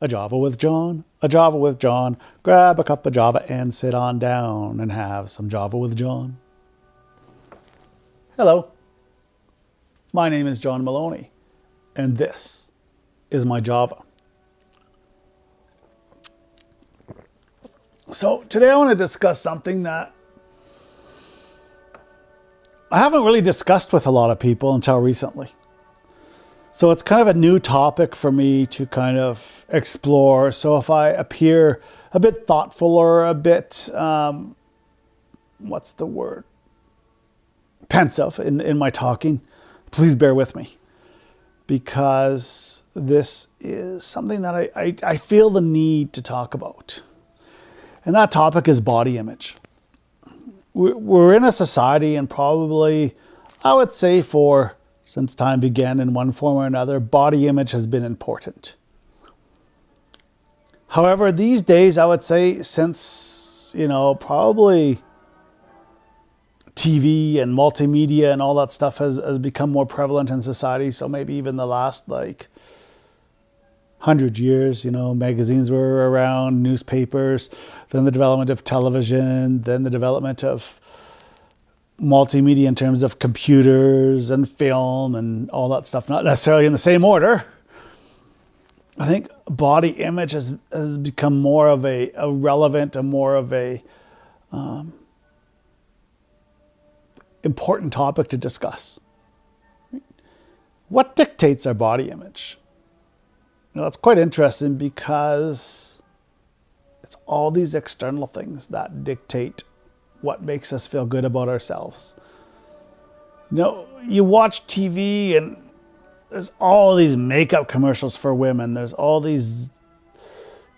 A Java with John, a Java with John. Grab a cup of Java and sit on down and have some Java with John. Hello, my name is John Maloney, and this is my Java. So today I want to discuss something that I haven't really discussed with a lot of people until recently. So it's kind of a new topic for me to kind of explore. So if I appear a bit thoughtful or a bit, what's the word? Pensive in my talking, please bear with me. Because this is something that I feel the need to talk about. And that topic is body image. We're in a society, and probably, I would say since time began in one form or another, body image has been important. However, these days, I would say since, probably TV and multimedia and all that stuff has become more prevalent in society. So maybe even the last 100 years, magazines were around, newspapers, then the development of television, then the development of multimedia in terms of computers and film and all that stuff, not necessarily in the same order. I think body image has become more of a relevant and more of a important topic to discuss. What dictates our body image? That's quite interesting because it's all these external things that dictate what makes us feel good about ourselves. You watch TV and there's all these makeup commercials for women. There's all these,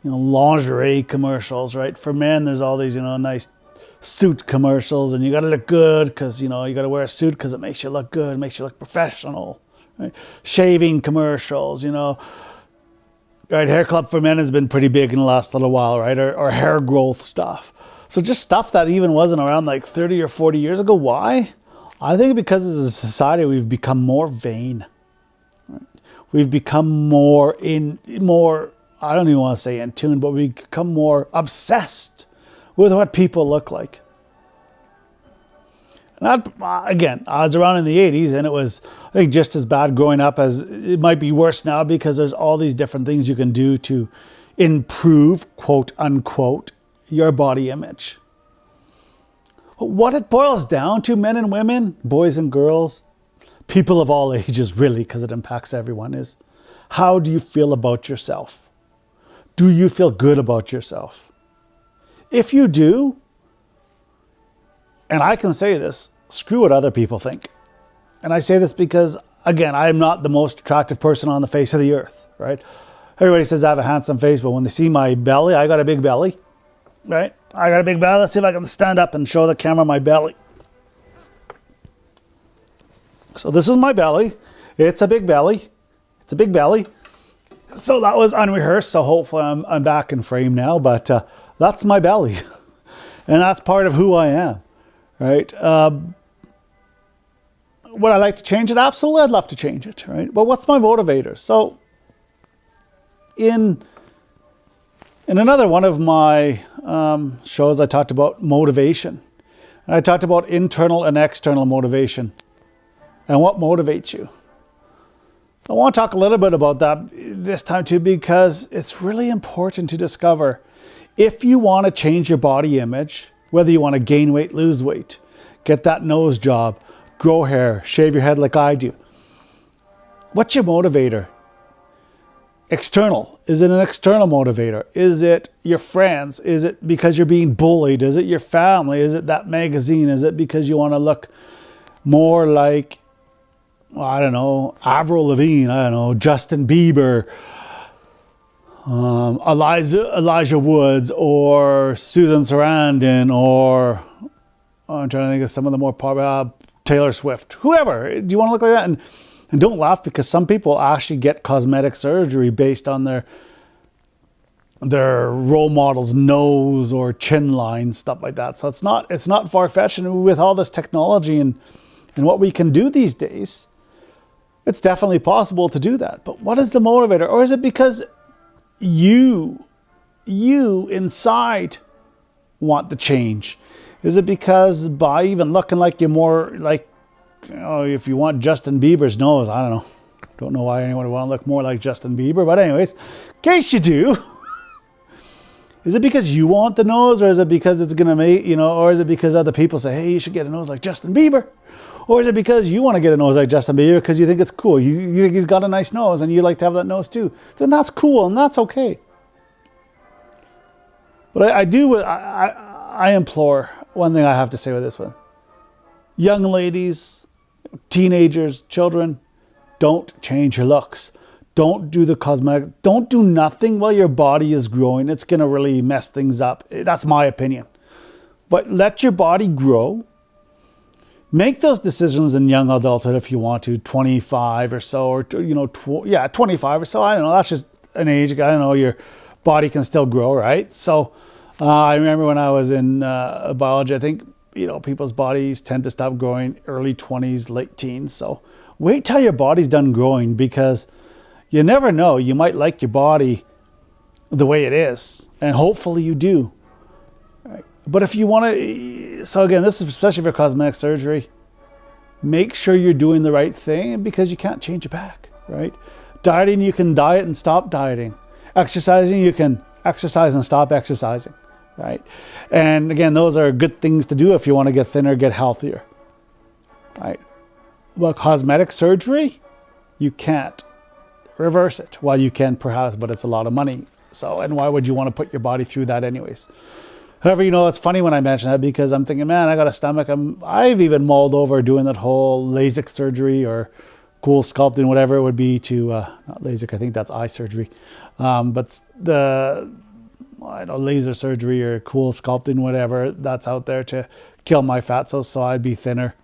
lingerie commercials, right? For men, there's all these, nice suit commercials, and you got to look good because, you got to wear a suit because it makes you look good, makes you look professional, right? Shaving commercials, Right, hair club for men has been pretty big in the last little while, right? Or hair growth stuff. So just stuff that even wasn't around 30 or 40 years ago. Why? I think because as a society, we've become more vain. Right? We've become more, I don't even want to say in tune, but we've become more obsessed with what people look like. And again, I was around in the 80s, and it was, I think, just as bad growing up as it might be worse now, because there's all these different things you can do to improve, quote unquote, your body image. What it boils down to, men and women, boys and girls, people of all ages really, because it impacts everyone, is how do you feel about yourself? Do you feel good about yourself? If you do, and I can say this, screw what other people think. And I say this because, again, I am not the most attractive person on the face of the earth, right? Everybody says I have a handsome face, but when they see my belly, I got a big belly, right? I got a big belly. Let's see if I can stand up and show the camera my belly. So this is my belly. It's a big belly. It's a big belly. So that was unrehearsed, so hopefully I'm back in frame now, but that's my belly. And that's part of who I am. Right? Would I like to change it? Absolutely, I'd love to change it. Right? But what's my motivator? So, in another one of my shows, I talked about motivation, and I talked about internal and external motivation, and what motivates you. I want to talk a little bit about that this time too, because it's really important to discover if you want to change your body image. Whether you want to gain weight, lose weight, get that nose job, grow hair, shave your head like I do. What's your motivator? External. Is it an external motivator? Is it your friends? Is it because you're being bullied? Is it your family? Is it that magazine? Is it because you want to look more like, Avril Lavigne, Justin Bieber, Elijah Woods, or Susan Sarandon, or I'm trying to think of some of the more popular, Taylor Swift, whoever. Do you want to look like that? And don't laugh, because some people actually get cosmetic surgery based on their role model's nose or chin line, stuff like that. So it's not far-fetched. And with all this technology and what we can do these days, it's definitely possible to do that. But what is the motivator? Or is it because you inside want the change? Is it because by even looking like you're more like, if you want Justin Bieber's nose, I don't know. Don't know why anyone would want to look more like Justin Bieber, but anyways, in case you do, is it because you want the nose, or is it because it's going to make, or is it because other people say, hey, you should get a nose like Justin Bieber? Or is it because you want to get a nose like Justin Bieber because you think it's cool? You think he's got a nice nose and you like to have that nose too? Then that's cool and that's okay. But I implore, one thing I have to say with this one. Young ladies, teenagers, children, don't change your looks. Don't do the cosmetic. Don't do nothing while your body is growing. It's going to really mess things up. That's my opinion. But let your body grow. Make those decisions in young adulthood if you want to, 25 or so, or 25 or so. I don't know. That's just an age. I don't know. Your body can still grow, right? So I remember when I was in biology, I think, people's bodies tend to stop growing early 20s, late teens. So wait till your body's done growing, because you never know. You might like your body the way it is, and hopefully you do. Right? But if you want to, so again, this is especially for cosmetic surgery, make sure you're doing the right thing, because you can't change it back, right? Dieting, you can diet and stop dieting. Exercising, you can exercise and stop exercising, right? And again, those are good things to do if you want to get thinner, get healthier, right? Well, cosmetic surgery, you can't reverse it. Well, you can perhaps, but it's a lot of money. So, and why would you want to put your body through that anyways? However, it's funny when I mention that, because I'm thinking, man, I got a stomach. I've even mulled over doing that whole LASIK surgery or cool sculpting, whatever it would be to, not LASIK, I think that's eye surgery. But laser surgery or cool sculpting, whatever, that's out there to kill my fat cells so I'd be thinner.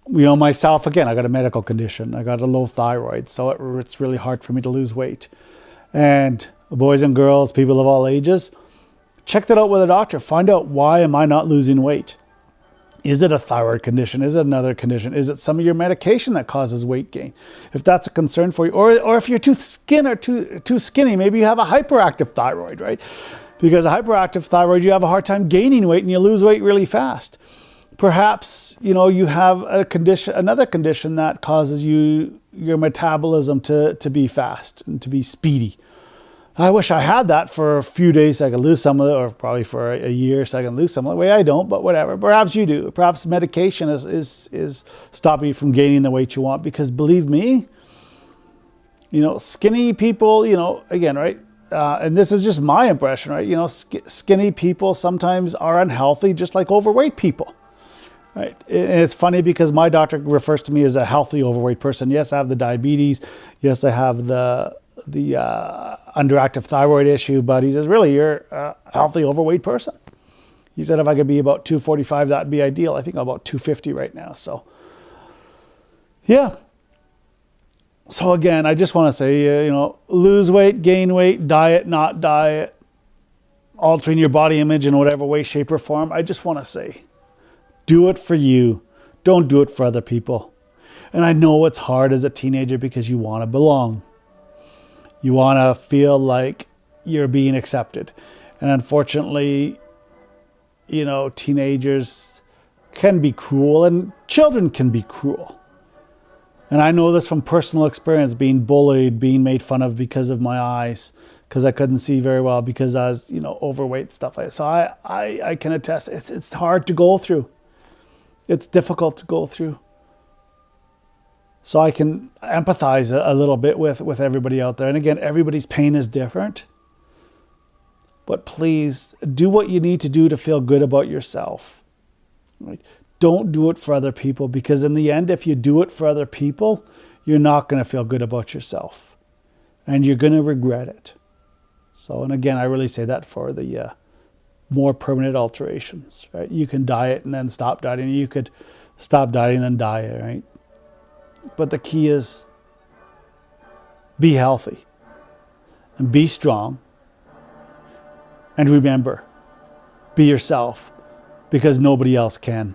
Myself, again, I got a medical condition. I got a low thyroid, so it's really hard for me to lose weight. And boys and girls, people of all ages, check that out with a doctor. Find out, why am I not losing weight? Is it a thyroid condition? Is it another condition? Is it some of your medication that causes weight gain? If that's a concern for you, or if you're too skinny, maybe you have a hyperactive thyroid, right? Because a hyperactive thyroid, you have a hard time gaining weight and you lose weight really fast. Perhaps, you have another condition that causes your metabolism to be fast and to be speedy. I wish I had that for a few days so I could lose some of it, or probably for a year so I can lose some of it. Well, I don't, but whatever. Perhaps you do. Perhaps medication is stopping you from gaining the weight you want, because believe me, skinny people, again, right? And this is just my impression, right? Skinny people sometimes are unhealthy, just like overweight people. Right. And it's funny because my doctor refers to me as a healthy overweight person. Yes, I have the diabetes. Yes, I have the underactive thyroid issue, but he says, really, you're a healthy overweight person. He said if I could be about 245, that'd be ideal. I think I'm about 250 right now. So, yeah. So again, I just want to say, lose weight, gain weight, diet, not diet, altering your body image in whatever way, shape, or form. I just want to say, do it for you. Don't do it for other people. And I know it's hard as a teenager because you want to belong. You want to feel like you're being accepted. And unfortunately, teenagers can be cruel, and children can be cruel. And I know this from personal experience, being bullied, being made fun of because of my eyes, because I couldn't see very well, because I was, overweight, stuff like that. So I can attest, it's hard to go through. It's difficult to go through. So I can empathize a little bit with everybody out there. And again, everybody's pain is different. But please do what you need to do to feel good about yourself. Right? Don't do it for other people, because in the end, if you do it for other people, you're not going to feel good about yourself. And you're going to regret it. So, and again, I really say that for the more permanent alterations, right? You can diet and then stop dieting. You could stop dieting and then diet, right? But the key is be healthy and be strong. And remember, be yourself, because nobody else can.